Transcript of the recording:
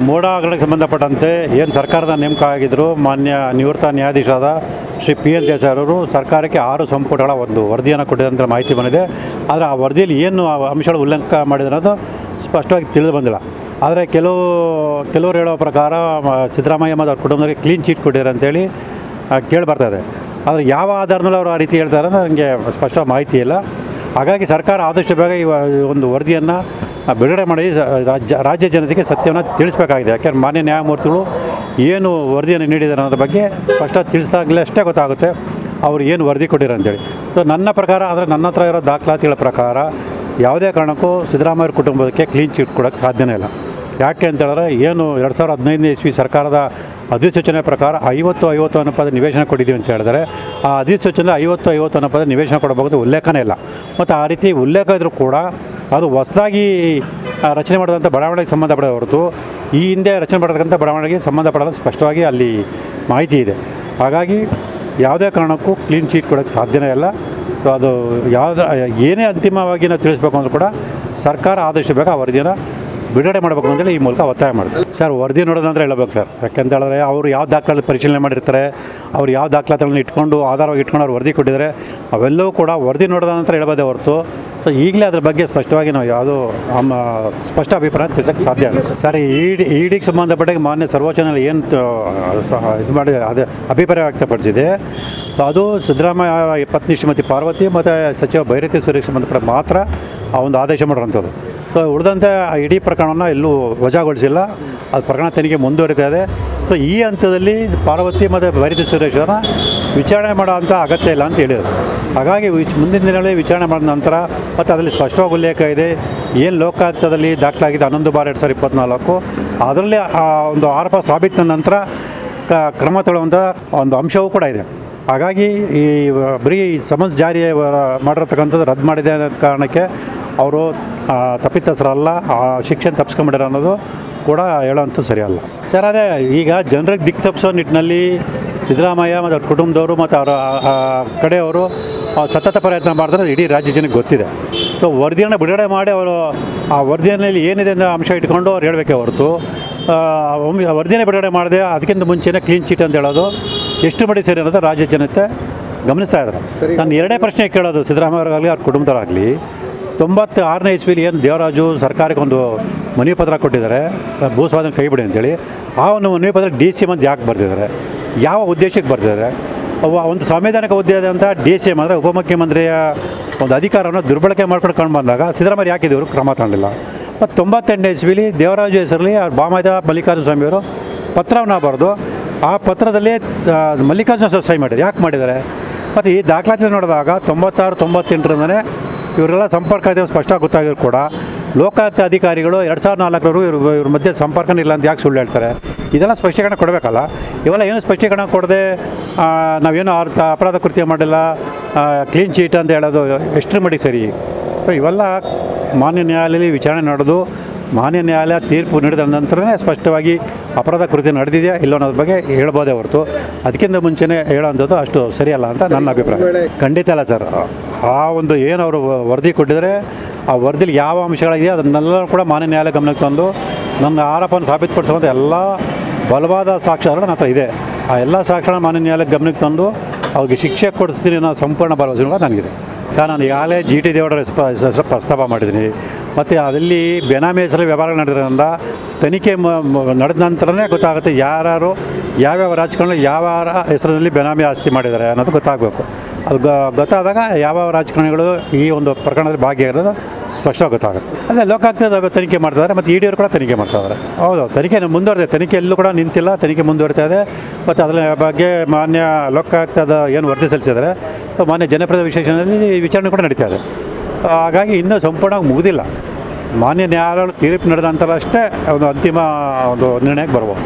ಮೋಡ ಹಗರಣಕ್ಕೆ ಸಂಬಂಧಪಟ್ಟಂತೆ ಏನು ಸರ್ಕಾರದ ನೇಮಕ ಆಗಿದ್ದರು ಮಾನ್ಯ ನಿವೃತ್ತ ನ್ಯಾಯಾಧೀಶರಾದ ಶ್ರೀ ಪಿ ಎನ್ ದೇಸಾಯಿ ಅವರು ಸರ್ಕಾರಕ್ಕೆ 6 ಸಂಪುಟಗಳ ಒಂದು ವರದಿಯನ್ನು ಕೊಟ್ಟಿದ್ದಂಥ ಮಾಹಿತಿ ಬಂದಿದೆ. ಆದರೆ ಆ ವರದಿಯಲ್ಲಿ ಏನು ಅಂಶಗಳು ಉಲ್ಲಂಘನೆ ಮಾಡಿದೆ ಅನ್ನೋದು ಸ್ಪಷ್ಟವಾಗಿ ತಿಳಿದು ಬಂದಿಲ್ಲ. ಆದರೆ ಕೆಲವರು ಹೇಳೋ ಪ್ರಕಾರ ಸಿದ್ದರಾಮಯ್ಯ ಮತ್ತು ಅವ್ರ ಕುಟುಂಬದವರಿಗೆ ಕ್ಲೀನ್ ಚೀಟ್ ಕೊಟ್ಟಿದ್ದಾರೆ ಅಂತೇಳಿ ಕೇಳಿ ಬರ್ತಾಯಿದೆ. ಆದರೆ ಯಾವ ಆಧಾರದ ಮೇಲೆ ಅವರು ಆ ರೀತಿ ಹೇಳ್ತಾರೆ ಅಂದರೆ ನನಗೆ ಸ್ಪಷ್ಟ ಮಾಹಿತಿ ಇಲ್ಲ. ಹಾಗಾಗಿ ಸರ್ಕಾರ ಆದಷ್ಟು ಬೇಗ ಈ ಒಂದು ವರದಿಯನ್ನು ಬಿಡುಗಡೆ ಮಾಡಿ ರಾಜ್ಯ ಜನತೆಗೆ ಸತ್ಯವನ್ನು ತಿಳಿಸಬೇಕಾಗಿದೆ. ಯಾಕೆಂದರೆ ಮಾನ್ಯ ನ್ಯಾಯಮೂರ್ತಿಗಳು ಏನು ವರದಿಯನ್ನು ನೀಡಿದ್ದಾರೆ ಅನ್ನೋದ್ರ ಬಗ್ಗೆ ಸ್ಪಷ್ಟ ತಿಳಿಸಿದಾಗಲೇ ಅಷ್ಟೇ ಗೊತ್ತಾಗುತ್ತೆ ಅವರು ಏನು ವರದಿ ಕೊಟ್ಟಿದ್ದಾರೆ ಅಂತೇಳಿ. ಸೊ ನನ್ನ ಪ್ರಕಾರ ಅಂದರೆ ನನ್ನ ಹತ್ರ ಇರೋ ದಾಖಲಾತಿಗಳ ಪ್ರಕಾರ ಯಾವುದೇ ಕಾರಣಕ್ಕೂ ಸಿದ್ದರಾಮಯ್ಯ ಕುಟುಂಬಕ್ಕೆ ಕ್ಲೀನ್ ಚೀಟ್ ಕೊಡೋಕ್ಕೆ ಸಾಧ್ಯನೇ ಇಲ್ಲ. ಯಾಕೆ ಅಂತ ಹೇಳಿದ್ರೆ ಏನು 2015ನೇ ಇಸ್ವಿ ಸರ್ಕಾರದ ಅಧಿಸೂಚನೆ ಪ್ರಕಾರ 50-50 ಅನುಪಾತ ನಿವೇಶನ ಕೊಟ್ಟಿದ್ದೀವಿ ಅಂತ ಹೇಳಿದರೆ ಆ ಅಧಿಸೂಚನೆ 50-50 ಅನುಪಾತ ನಿವೇಶನ ಕೊಡಬಹುದು ಉಲ್ಲೇಖನೇ ಇಲ್ಲ. ಮತ್ತು ಆ ರೀತಿ ಉಲ್ಲೇಖ ಇದ್ದರೂ ಕೂಡ ಅದು ಹೊಸದಾಗಿ ರಚನೆ ಮಾಡಿದಂಥ ಬಡಾವಣೆಗೆ ಸಂಬಂಧಪಡೋ ಹೊರತು ಈ ಹಿಂದೆ ರಚನೆ ಮಾಡತಕ್ಕಂಥ ಬಡಾವಣೆಗೆ ಸಂಬಂಧಪಡೋದು ಸ್ಪಷ್ಟವಾಗಿ ಅಲ್ಲಿ ಮಾಹಿತಿ ಇದೆ. ಹಾಗಾಗಿ ಯಾವುದೇ ಕಾರಣಕ್ಕೂ ಕ್ಲೀನ್ ಚೀಟ್ ಕೊಡೋಕ್ಕೆ ಸಾಧ್ಯನೇ ಇಲ್ಲ. ಸೊ ಅದು ಏನೇ ಅಂತಿಮವಾಗಿ ನಾವು ತಿಳಿಸ್ಬೇಕು ಅಂದರೂ ಕೂಡ ಸರ್ಕಾರ ಆದಷ್ಟು ಬೇಗ ಆ ವರದಿಯನ್ನು ಬಿಡುಗಡೆ ಮಾಡಬೇಕು ಅಂತೇಳಿ ಈ ಮೂಲಕ ಒತ್ತಾಯ ಮಾಡ್ತಾರೆ. ಸರ್ ವರದಿ ನೋಡೋದಂದ್ರೆ ಹೇಳಬೇಕು ಸರ್. ಯಾಕೆಂತ ಹೇಳಿದ್ರೆ ಅವರು ಯಾವ ದಾಖಲಾತಿ ಪರಿಶೀಲನೆ ಮಾಡಿರ್ತಾರೆ, ಅವ್ರು ಯಾವ ದಾಖಲಾತಿಗಳನ್ನ ಇಟ್ಕೊಂಡು ಆಧಾರವಾಗಿ ಇಟ್ಕೊಂಡು ಅವ್ರು ವರದಿ ಕೊಟ್ಟಿದ್ದಾರೆ, ಅವೆಲ್ಲವೂ ಕೂಡ ವರದಿ ನೋಡೋದ ನಂತರ ಹೇಳ್ಬೋದೇ ಹೊರತು ಸೊ ಈಗಲೇ ಅದ್ರ ಬಗ್ಗೆ ಸ್ಪಷ್ಟವಾಗಿ ನಾವು ಯಾವುದೋ ಸ್ಪಷ್ಟ ಅಭಿಪ್ರಾಯ ತಿಳಿಸೋಕ್ಕೆ ಸಾಧ್ಯ ಇಲ್ಲ. ಸರ್ ಇಡಿಗೆ ಸಂಬಂಧಪಟ್ಟ ಮಾನ್ಯ ಸರ್ವೋಚ್ಚ ನ್ಯಾಯಾಲಯ ಏನು ಇದು ಮಾಡಿದೆ ಅದೇ ಅಭಿಪ್ರಾಯ ವ್ಯಕ್ತಪಡಿಸಿದೆ. ಅದು ಸಿದ್ದರಾಮಯ್ಯ ಪತ್ನಿ ಶ್ರೀಮತಿ ಪಾರ್ವತಿ ಮತ್ತು ಸಚಿವ ಭೈರತಿ ಸುರೇಶ್ ಸಂಬಂಧಪಟ್ಟ ಮಾತ್ರ ಆ ಒಂದು ಆದೇಶ ಮಾಡಿರೋಂಥದ್ದು. ಸೊ ಉಳಿದಂತೆ ಇಡೀ ಪ್ರಕರಣವನ್ನು ಎಲ್ಲೂ ವಜಾಗೊಳಿಸಿಲ್ಲ. ಅದು ಪ್ರಕರಣ ತನಿಖೆ ಮುಂದುವರಿತಾ ಇದೆ. ಸೊ ಈ ಹಂತದಲ್ಲಿ ಪಾರ್ವತಿ ಮತ್ತು ಭೈರತಿ ಸುರೇಶನ ವಿಚಾರಣೆ ಮಾಡೋ ಅಂಥ ಅಗತ್ಯ ಇಲ್ಲ ಅಂತ ಹೇಳಿದರು. ಹಾಗಾಗಿ ಮುಂದಿನ ದಿನಗಳಲ್ಲಿ ವಿಚಾರಣೆ ಮಾಡಿದ ನಂತರ ಮತ್ತು ಅದರಲ್ಲಿ ಸ್ಪಷ್ಟವಾಗಿ ಉಲ್ಲೇಖ ಇದೆ ಏನು ಲೋಕಾಯುಕ್ತದಲ್ಲಿ ದಾಖಲಾಗಿದೆ 11/2024 ಅದರಲ್ಲಿ ಆ ಒಂದು ಆರೋಪ ಸಾಬೀತಿನ ನಂತರ ಕ್ರಮ ತಗೊಳ್ಳುವಂಥ ಒಂದು ಅಂಶವೂ ಕೂಡ ಇದೆ. ಹಾಗಾಗಿ ಈ ಬರೀ ಸಮನ್ಸ್ ಜಾರಿ ಮಾಡಿರ್ತಕ್ಕಂಥದ್ದು ರದ್ದು ಮಾಡಿದೆ ಅನ್ನೋ ಕಾರಣಕ್ಕೆ ಅವರು ತಪ್ಪಿತಸ್ಥರಲ್ಲ, ಆ ಶಿಕ್ಷೆ ತಪ್ಪಿಸ್ಕೊಂಬಿಡ್ಯಾರ ಅನ್ನೋದು ಕೂಡ ಹೇಳೋಂಥದ್ದು ಸರಿಯಲ್ಲ ಸರ್. ಅದೇ ಈಗ ಜನರಿಗೆ ದಿಕ್ಕು ತಪ್ಪಿಸೋ ನಿಟ್ಟಿನಲ್ಲಿ ಸಿದ್ದರಾಮಯ್ಯ ಮತ್ತು ಅವ್ರ ಕುಟುಂಬದವರು ಮತ್ತು ಅವರ ಕಡೆಯವರು ಸತತ ಪ್ರಯತ್ನ ಮಾಡಿದ್ರೆ ಇಡೀ ರಾಜ್ಯ ಜನಕ್ಕೆ ಗೊತ್ತಿದೆ. ಸೊ ವರದಿಯನ್ನು ಬಿಡುಗಡೆ ಮಾಡಿ ಅವರು ಆ ವರದಿಯಲ್ಲಿ ಏನಿದೆ ಅನ್ನೋ ಅಂಶ ಇಟ್ಕೊಂಡು ಅವ್ರು ಹೇಳಬೇಕೇ ಹೊರತು ವರದಿನೇ ಬಿಡುಗಡೆ ಮಾಡಿದೆ ಅದಕ್ಕಿಂತ ಮುಂಚೆನೇ ಕ್ಲೀನ್ ಚೀಟ್ ಅಂತ ಹೇಳೋದು ಎಷ್ಟು ಮಟ್ಟಿಗೆ ಸರಿ ಅನ್ನೋದು ರಾಜ್ಯ ಜನತೆ ಗಮನಿಸ್ತಾ ಇದ್ದಾರೆ. ನಾನು ಎರಡೇ ಪ್ರಶ್ನೆ ಕೇಳೋದು ಸಿದ್ದರಾಮಯ್ಯವ್ರಿಗಾಗಲಿ ಅವ್ರ ಕುಟುಂಬದವರಾಗಲಿ 96ನೇ ಇಸ್ವಿಲಿ ಏನು ದೇವರಾಜು ಸರ್ಕಾರಕ್ಕೆ ಒಂದು ಮನವಿ ಪತ್ರ ಕೊಟ್ಟಿದ್ದಾರೆ ಭೂಸ್ವಾಧೀನ ಕೈ ಬಿಡಿ ಅಂತೇಳಿ, ಆ ಒಂದು ಮನವಿ ಪತ್ರ DCM ಅಂತ ಯಾಕೆ ಬರ್ತಿದ್ದಾರೆ, ಯಾವ ಉದ್ದೇಶಕ್ಕೆ ಬರ್ತಿದ್ದಾರೆ? ಒಂದು ಸಂವಿಧಾನಿಕ ಹುದ್ದೆ ಅಂತ DCM ಅಂದರೆ ಉಪಮುಖ್ಯಮಂತ್ರಿಯ ಒಂದು ಅಧಿಕಾರವನ್ನು ದುರ್ಬಳಕೆ ಮಾಡ್ಕೊಂಡು ಕಂಡು ಬಂದಾಗ ಸಿದ್ದರಾಮಯ್ಯ ಯಾಕೆ ಇವರು ಕ್ರಮ ತಗೊಂಡಿಲ್ಲ? ಮತ್ತು 98ನೇ ಇಸ್ವಿಲಿ ದೇವರಾಜು ಹೆಸರಲ್ಲಿ ಅವ್ರ ಬಾಮಾಯ್ದ ಮಲ್ಲಿಕಾರ್ಜುನ ಸ್ವಾಮಿಯವರು ಪತ್ರವನ್ನು ಬರೆದು ಆ ಪತ್ರದಲ್ಲಿ ಮಲ್ಲಿಕಾರ್ಜುನ ಸಹಿ ಮಾಡಿದ್ದಾರೆ. ಯಾಕೆ ಮಾಡಿದ್ದಾರೆ? ಮತ್ತು ಈ ದಾಖಲಾತಿ ನೋಡಿದಾಗ 96-98ರಿಂದನೇ ಇವರೆಲ್ಲ ಸಂಪರ್ಕ ಇದೆ ಸ್ಪಷ್ಟ ಗೊತ್ತಾಗಿದ್ರು ಕೂಡ ಲೋಕಾಯುಕ್ತ ಅಧಿಕಾರಿಗಳು 2004 ಇವ್ರ ಮಧ್ಯೆ ಸಂಪರ್ಕನೇ ಇಲ್ಲ ಅಂತ ಯಾಕೆ ಸುಳ್ಳು ಹೇಳ್ತಾರೆ? ಇದೆಲ್ಲ ಸ್ಪಷ್ಟೀಕರಣ ಕೊಡಬೇಕಲ್ಲ. ಇವೆಲ್ಲ ಏನು ಸ್ಪಷ್ಟೀಕರಣ ಕೊಡದೆ ನಾವೇನು ಅಪರಾಧ ಕೃತ್ಯ ಮಾಡಿಲ್ಲ ಕ್ಲೀನ್ ಚೀಟ್ ಅಂತ ಹೇಳೋದು ಎಷ್ಟರ ಮಟ್ಟಿಗೆ ಸರಿ? ಸೊ ಇವೆಲ್ಲ ಮಾನ್ಯ ನ್ಯಾಯಾಲಯದಲ್ಲಿ ವಿಚಾರಣೆ ನಡೆದು ಮಾನ್ಯ ನ್ಯಾಯಾಲಯ ತೀರ್ಪು ನೀಡಿದ ನಂತರನೇ ಸ್ಪಷ್ಟವಾಗಿ ಅಪರಾಧ ಕೃತ್ಯ ನಡೆದಿದೆಯಾ ಇಲ್ಲ ಅನ್ನೋದ್ರ ಬಗ್ಗೆ ಹೇಳ್ಬೋದೇ ಹೊರತು ಅದಕ್ಕಿಂತ ಮುಂಚೆನೇ ಹೇಳೋಂಥದ್ದು ಅಷ್ಟು ಸರಿಯಲ್ಲ ಅಂತ ನನ್ನ ಅಭಿಪ್ರಾಯ. ಖಂಡಿತ ಅಲ್ಲ ಸರ್. ಆ ಒಂದು ಏನು ಅವರು ವರದಿ ಕೊಟ್ಟಿದ್ದಾರೆ ಆ ವರದಿಲಿ ಯಾವ ಅಂಶಗಳಿದೆಯೋ ಅದನ್ನೆಲ್ಲ ಕೂಡ ಮಾನ್ಯ ನ್ಯಾಯಾಲಯ ಗಮನಕ್ಕೆ ತಂದು ನನ್ನ ಆರೋಪವನ್ನು ಸಾಬೀತುಪಡಿಸುವಂಥ ಎಲ್ಲ ಬಲವಾದ ಸಾಕ್ಷ್ಯಗಳು ನನ್ನ ಹತ್ರ ಇದೆ. ಆ ಎಲ್ಲ ಸಾಕ್ಷ್ಯಗಳನ್ನ ಮಾನ್ಯ ನ್ಯಾಯಾಲಯಕ್ಕೆ ಗಮನಕ್ಕೆ ತಂದು ಅವ್ರಿಗೆ ಶಿಕ್ಷೆ ಕೊಡಿಸ್ತೀನಿ ಅನ್ನೋ ಸಂಪೂರ್ಣ ಭರವಸೆ ಕೂಡ ನನಗಿದೆ ಸರ್. ನಾನು ಈಗಾಗಲೇ GT ದೇವೇಗೌಡರ ಪ್ರಸ್ತಾಪ ಮಾಡಿದ್ದೀನಿ. ಮತ್ತು ಅದಲ್ಲಿ ಬೆನಾಮಿ ಹೆಸರಲ್ಲಿ ವ್ಯವಹಾರಗಳು ನಡೆದ್ರಿಂದ ತನಿಖೆ ನಡೆದ ನಂತರನೇ ಗೊತ್ತಾಗುತ್ತೆ ಯಾರು ಯಾವ್ಯಾವ ರಾಜಕಾರಣ ಯಾವ ಹೆಸರಿನಲ್ಲಿ ಬೆನಾಮಿ ಆಸ್ತಿ ಮಾಡಿದ್ದಾರೆ ಅನ್ನೋದು ಗೊತ್ತಾಗಬೇಕು. ಅದು ಗೊತ್ತಾದಾಗ ಯಾವ ರಾಜಕಾರಣಿಗಳು ಈ ಒಂದು ಪ್ರಕರಣದಲ್ಲಿ ಭಾಗಿಯಾಗಿರೋದು ಸ್ಪಷ್ಟವಾಗಿ ಗೊತ್ತಾಗುತ್ತೆ. ಅದೇ ಲೋಕಾಯುಕ್ತದ ತನಿಖೆ ಮಾಡ್ತಿದ್ದಾರೆ ಮತ್ತು ED ಕೂಡ ತನಿಖೆ ಮಾಡ್ತಾಯಿದ್ದಾರೆ. ಹೌದು, ತನಿಖೆ ಮುಂದುವರೆದಿದೆ. ತನಿಖೆ ಎಲ್ಲೂ ಕೂಡ ನಿಂತಿಲ್ಲ, ತನಿಖೆ ಮುಂದುವರಿತಾ ಇದೆ. ಮತ್ತು ಅದರ ಬಗ್ಗೆ ಮಾನ್ಯ ಲೋಕಾಯುಕ್ತದ ಏನು ವರದಿ ಸಲ್ಲಿಸಿದ್ದಾರೆ ಮಾನ್ಯ ಜನಪ್ರಿಯ ವಿಶೇಷಣದಲ್ಲಿ ವಿಚಾರಣೆ ಕೂಡ ನಡೀತಾ ಇದೆ. ಹಾಗಾಗಿ ಇನ್ನೂ ಸಂಪೂರ್ಣವಾಗಿ ಮುಗಿದಿಲ್ಲ. ಮಾನ್ಯ ನ್ಯಾಯಾಲಯಗಳು ತೀರ್ಪು ನಡೆದ ನಂತರ ಅಷ್ಟೇ ಒಂದು ಅಂತಿಮ ಒಂದು ನಿರ್ಣಯಕ್ಕೆ ಬರ್ಬೋದು.